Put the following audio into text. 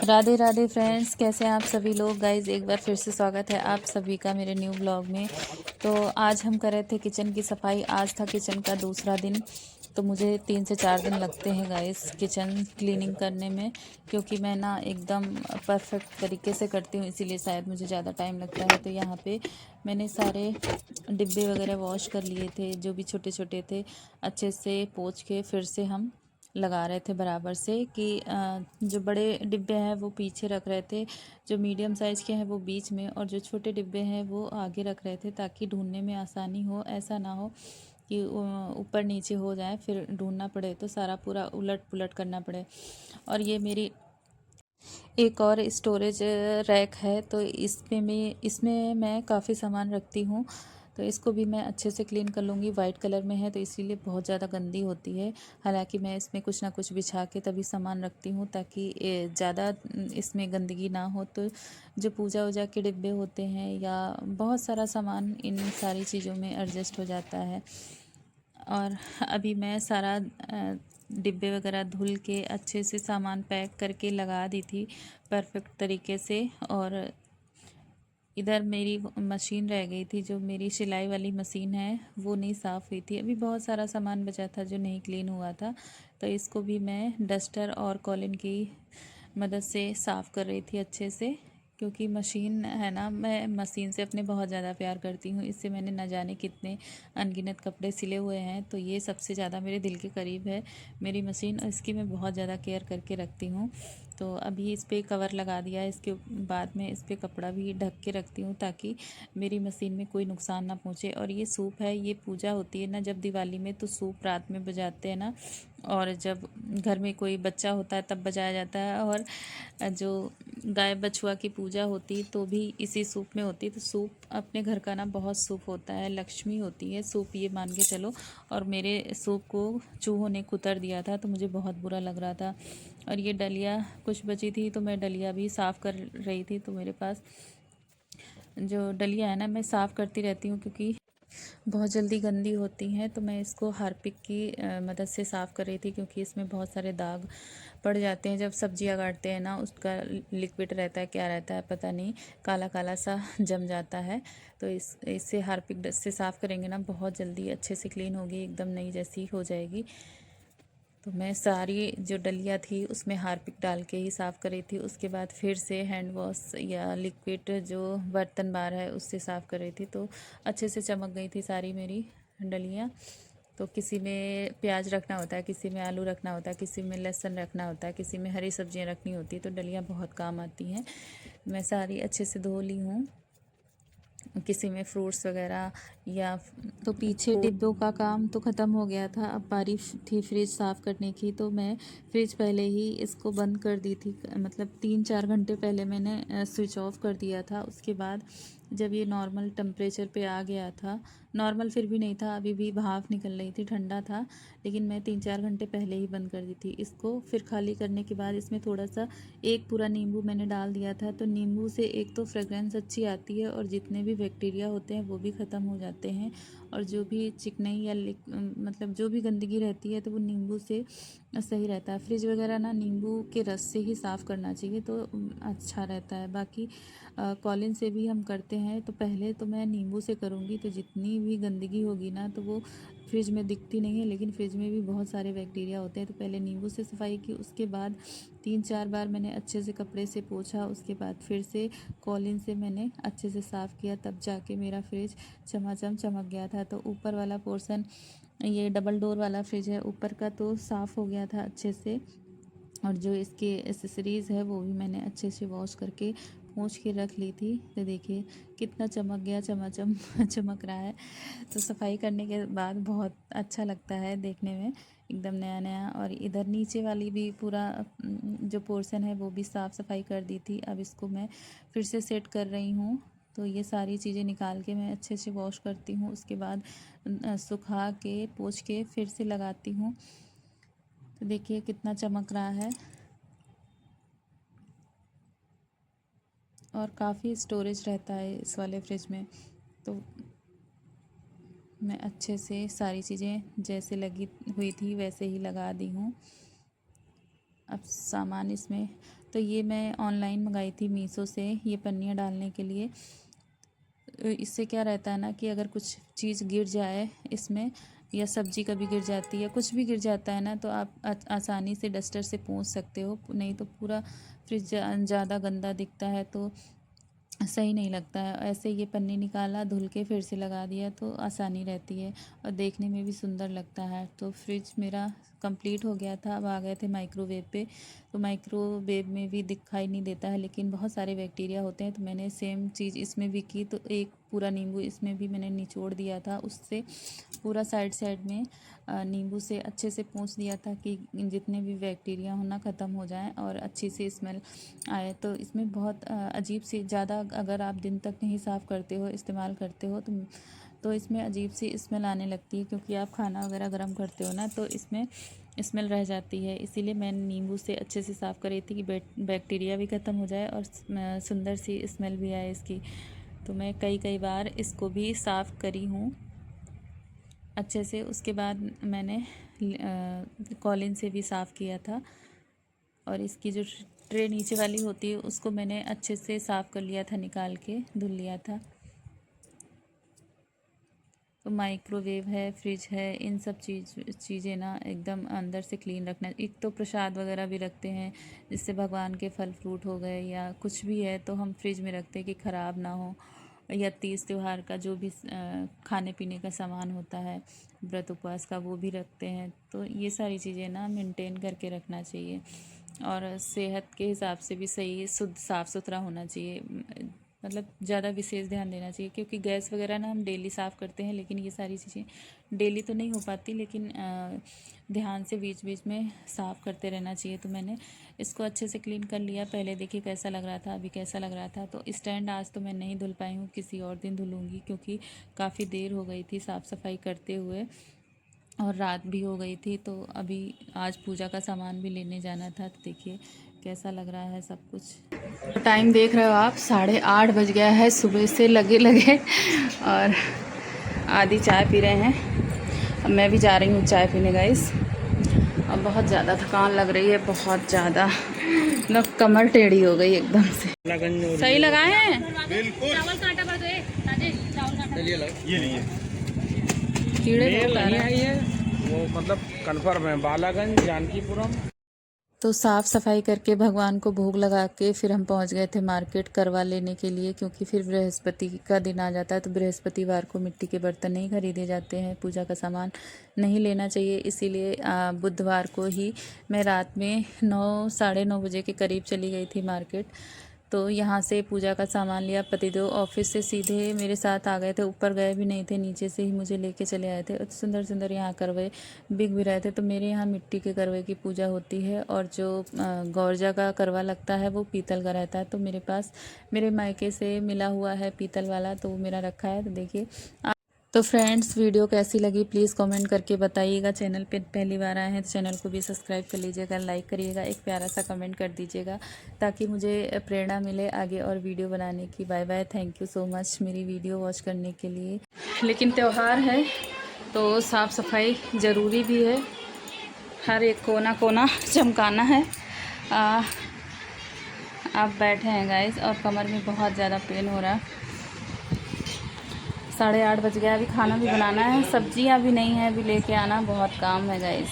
Radhe Radhe friends, कैसे हैं आप सभी लोग। गाइज एक बार फिर से स्वागत है आप सभी का मेरे न्यू ब्लॉग में। तो आज हम कर रहे थे किचन की सफाई। आज था किचन का दूसरा दिन। तो मुझे 3 से 4 दिन लगते हैं गाइस किचन क्लीनिंग करने में, क्योंकि मैं ना एकदम परफेक्ट तरीके से करती हूँ, इसीलिए शायद मुझे ज़्यादा टाइम लगता है। तो यहाँ पे मैंने सारे डिब्बे वगैरह वॉश कर लिए थे, जो भी छोटे छोटे थे अच्छे से पोंछ के फिर से हम लगा रहे थे बराबर से कि जो बड़े डिब्बे हैं वो पीछे रख रहे थे, जो मीडियम साइज़ के हैं वो बीच में, और जो छोटे डिब्बे हैं वो आगे रख रहे थे, ताकि ढूंढने में आसानी हो। ऐसा ना हो कि ऊपर नीचे हो जाए, फिर ढूंढना पड़े तो सारा पूरा उलट पुलट करना पड़े। और ये मेरी एक और स्टोरेज रैक है, तो इसमें मैं काफ़ी सामान रखती हूँ। तो इसको भी मैं अच्छे से क्लीन कर लूँगी। वाइट कलर में है तो इसीलिए बहुत ज़्यादा गंदी होती है। हालांकि मैं इसमें कुछ ना कुछ बिछा के तभी सामान रखती हूँ, ताकि ज़्यादा इसमें गंदगी ना हो। तो जो पूजा वूजा के डिब्बे होते हैं या बहुत सारा सामान इन सारी चीज़ों में एडजस्ट हो जाता है। और अभी मैं सारा डिब्बे वगैरह धुल के अच्छे से सामान पैक करके लगा दी थी परफेक्ट तरीके से। और इधर मेरी मशीन रह गई थी, जो मेरी सिलाई वाली मशीन है वो नहीं साफ़ हुई थी। अभी बहुत सारा सामान बचा था जो नहीं क्लीन हुआ था, तो इसको भी मैं डस्टर और कॉलिन की मदद से साफ़ कर रही थी अच्छे से। क्योंकि मशीन है ना, मैं मशीन से अपने बहुत ज़्यादा प्यार करती हूँ। इससे मैंने न जाने कितने अनगिनत कपड़े सिले हुए हैं, तो ये सबसे ज़्यादा मेरे दिल के करीब है मेरी मशीन। इसकी मैं बहुत ज़्यादा केयर करके रखती हूँ। तो अभी इस पर कवर लगा दिया है, इसके बाद में इस पर कपड़ा भी ढक के रखती हूँ, ताकि मेरी मशीन में कोई नुकसान ना पहुँचे। और ये सूप है, ये पूजा होती है ना जब दिवाली में, तो सूप रात में बजाते हैं ना, और जब घर में कोई बच्चा होता है तब बजाया जाता है। और जो गाय बछुआ की पूजा होती तो भी इसी सूप में होती। तो सूप अपने घर का ना बहुत सूप होता है, लक्ष्मी होती है सूप, ये मान के चलो। और मेरे सूप को चूहों ने कुतर दिया था, तो मुझे बहुत बुरा लग रहा था। और ये डलिया कुछ बची थी, तो मैं डलिया भी साफ़ कर रही थी। तो मेरे पास जो डलिया है ना, मैं साफ़ करती रहती हूँ, क्योंकि बहुत जल्दी गंदी होती हैं। तो मैं इसको हार्पिक की मदद से साफ़ कर रही थी, क्योंकि इसमें बहुत सारे दाग पड़ जाते हैं जब सब्जियां काटते हैं ना। उसका लिक्विड रहता है, क्या रहता है पता नहीं, काला काला सा जम जाता है। तो इससे हार्पिक से साफ़ करेंगे ना, बहुत जल्दी अच्छे से क्लीन होगी, एकदम नई जैसी हो जाएगी। तो मैं सारी जो डलिया थी उसमें हार्पिक डाल के ही साफ़ कर रही थी। उसके बाद फिर से हैंड वॉश या लिक्विड जो बर्तन बार है उससे साफ़ कर रही थी, तो अच्छे से चमक गई थी सारी मेरी डलियाँ। तो किसी में प्याज रखना होता है, किसी में आलू रखना होता है, किसी में लहसुन रखना होता है, किसी में हरी सब्जियां रखनी होती है, तो डलियाँ बहुत काम आती हैं। मैं सारी अच्छे से धो ली हूँ। किसी में फ्रूट्स वगैरह या तो पीछे डिब्बों का काम तो ख़त्म हो गया था। अब बारी थी फ्रिज साफ़ करने की, तो मैं फ्रिज पहले ही इसको बंद कर दी थी। मतलब 3-4 घंटे पहले मैंने स्विच ऑफ कर दिया था। उसके बाद जब ये नॉर्मल टेम्परेचर पे आ गया था, नॉर्मल फिर भी नहीं था, अभी भी भाप निकल रही थी, ठंडा था, लेकिन मैं 3-4 घंटे पहले ही बंद कर दी थी इसको। फिर खाली करने के बाद इसमें थोड़ा सा एक पूरा नींबू मैंने डाल दिया था। तो नींबू से एक तो फ्रेगरेंस अच्छी आती है, और जितने भी बैक्टीरिया होते हैं वो भी ख़त्म हो जाते हैं। और जो भी चिकनाई या मतलब जो भी गंदगी रहती है, तो वो नींबू से सही रहता है। फ्रिज वगैरह ना नींबू के रस से ही साफ़ करना चाहिए, तो अच्छा रहता है। बाकी कॉलिन से भी हम करते हैं, तो पहले तो मैं नींबू से करूँगी, तो जितनी भी गंदगी होगी ना, तो वो फ्रिज में दिखती नहीं है, लेकिन फ्रिज में भी बहुत सारे बैक्टीरिया होते हैं। तो पहले नींबू से सफाई की, उसके बाद 3-4 बार मैंने अच्छे से कपड़े से पोंछा, उसके बाद फिर से कॉलिन से मैंने अच्छे से साफ़ किया, तब जाके मेरा फ्रिज चमाचम चमक गया था। तो ऊपर वाला पोर्शन, ये डबल डोर वाला फ्रिज है, ऊपर का तो साफ़ हो गया था अच्छे से। और जो इसके एसेसरीज़ है वो भी मैंने अच्छे से वॉश करके पोंछ के रख ली थी। तो देखिए कितना चमक गया, चमाचम चमक रहा है। तो सफाई करने के बाद बहुत अच्छा लगता है देखने में, एकदम नया नया। और इधर नीचे वाली भी पूरा जो पोर्शन है वो भी साफ़ सफाई कर दी थी। अब इसको मैं फिर से सेट कर रही हूँ। तो ये सारी चीज़ें निकाल के मैं अच्छे से वॉश करती हूँ, उसके बाद सुखा के पोंछ के फिर से लगाती हूँ। तो देखिए कितना चमक रहा है, और काफ़ी स्टोरेज रहता है इस वाले फ्रिज में। तो मैं अच्छे से सारी चीज़ें जैसे लगी हुई थी वैसे ही लगा दी हूँ। अब सामान इसमें तो ये मैं ऑनलाइन मंगाई थी मीशो से, ये पन्नियाँ डालने के लिए। इससे क्या रहता है ना कि अगर कुछ चीज़ गिर जाए इसमें, या सब्जी कभी गिर जाती है, कुछ भी गिर जाता है ना, तो आप आसानी से डस्टर से पोंछ सकते हो। नहीं तो पूरा फ्रिज ज़्यादा गंदा दिखता है तो सही नहीं लगता है। ऐसे ये पन्नी निकाला, धुल के फिर से लगा दिया तो आसानी रहती है और देखने में भी सुंदर लगता है। तो फ्रिज मेरा कंप्लीट हो गया था। अब आ गए थे माइक्रोवेव पे। तो माइक्रोवेव में भी दिखाई नहीं देता है लेकिन बहुत सारे बैक्टीरिया होते हैं, तो मैंने सेम चीज़ इसमें भी की। तो एक पूरा नींबू इसमें भी मैंने निचोड़ दिया था, उससे पूरा साइड साइड में नींबू से अच्छे से पोंछ दिया था कि जितने भी बैक्टीरिया हो ना ख़त्म हो जाएं और अच्छी सी स्मेल आए। तो इसमें बहुत अजीब सी, ज़्यादा अगर आप दिन तक नहीं साफ़ करते हो, इस्तेमाल करते हो, तो इसमें अजीब सी स्मेल आने लगती है, क्योंकि आप खाना वगैरह गर्म करते हो ना, तो इसमें स्मेल रह जाती है। इसीलिए मैंने नींबू से अच्छे से साफ़ करी थी कि बैक्टीरिया भी ख़त्म हो जाए और सुंदर सी स्मेल भी आए इसकी। तो मैं कई बार इसको भी साफ़ करी हूँ अच्छे से। उसके बाद मैंने कॉलिन से भी साफ़ किया था, और इसकी जो ट्रे नीचे वाली होती है उसको मैंने अच्छे से साफ़ कर लिया था, निकाल के धुल लिया था। तो माइक्रोवेव है, फ्रिज है, इन सब चीज़ें ना एकदम अंदर से क्लीन रखना। एक तो प्रसाद वगैरह भी रखते हैं, जिससे भगवान के फल फ्रूट हो गए या कुछ भी है तो हम फ्रिज में रखते हैं कि ख़राब ना हो। या तीज त्यौहार का जो भी खाने पीने का सामान होता है, व्रत उपवास का, वो भी रखते हैं। तो ये सारी चीज़ें ना मेंटेन करके रखना चाहिए, और सेहत के हिसाब से भी सही शुद्ध साफ़ सुथरा होना चाहिए। मतलब ज़्यादा विशेष ध्यान देना चाहिए, क्योंकि गैस वगैरह ना हम डेली साफ़ करते हैं, लेकिन ये सारी चीज़ें डेली तो नहीं हो पाती, लेकिन ध्यान से बीच बीच में साफ़ करते रहना चाहिए। तो मैंने इसको अच्छे से क्लीन कर लिया। पहले देखिए कैसा लग रहा था, अभी कैसा लग रहा था। तो स्टैंड आज तो मैं नहीं धुल पाई हूँ, किसी और दिन धुलूँगी, क्योंकि काफ़ी देर हो गई थी साफ़ सफाई करते हुए और रात भी हो गई थी। तो अभी आज पूजा का सामान भी लेने जाना था। तो देखिए कैसा लग रहा है सब कुछ। टाइम देख रहे हो आप, 8:30 बज गया है, सुबह से लगे और आधी चाय पी रहे हैं। अब मैं भी जा रही हूँ चाय पीने गाइस। अब बहुत ज़्यादा थकान लग रही है, बहुत ज़्यादा, मतलब कमर टेढ़ी हो गई एकदम से। सही लगाए हैं बिल्कुल। कीड़े बहुत आ रहे हैं, वो मतलब कन्फर्म है, बालागंज, जानकीपुरम। तो साफ़ सफाई करके भगवान को भोग लगा के फिर हम पहुंच गए थे मार्केट करवा लेने के लिए, क्योंकि फिर बृहस्पति का दिन आ जाता है। तो बृहस्पतिवार को मिट्टी के बर्तन नहीं खरीदे जाते हैं, पूजा का सामान नहीं लेना चाहिए। इसीलिए बुधवार को ही मैं रात में 9 साढ़े 9 बजे के करीब चली गई थी मार्केट। तो यहाँ से पूजा का सामान लिया। पतिदेव ऑफिस से सीधे मेरे साथ आ गए थे, ऊपर गए भी नहीं थे, नीचे से ही मुझे लेके चले आए थे। सुंदर सुंदर यहाँ करवे बिक भी रहे थे। तो मेरे यहाँ मिट्टी के करवे की पूजा होती है, और जो गौरजा का करवा लगता है वो पीतल का रहता है। तो मेरे पास मेरे मायके से मिला हुआ है पीतल वाला, तो वो मेरा रखा है। तो देखिए। तो फ्रेंड्स, वीडियो कैसी लगी प्लीज़ कमेंट करके बताइएगा। चैनल पे पहली बार आए हैं तो चैनल को भी सब्सक्राइब कर लीजिएगा, लाइक करिएगा, एक प्यारा सा कमेंट कर दीजिएगा, ताकि मुझे प्रेरणा मिले आगे और वीडियो बनाने की। Bye bye, thank you so much मेरी वीडियो वॉच करने के लिए। लेकिन त्यौहार है तो साफ़ सफाई ज़रूरी भी है, हर एक कोना कोना चमकाना है। आप बैठे हैं गाइस और कमर में बहुत ज़्यादा पेन हो रहा है। 8:30 बज गया, अभी खाना भी बनाना है, सब्जियां भी नहीं है, अभी लेके आना, बहुत काम है गाइस।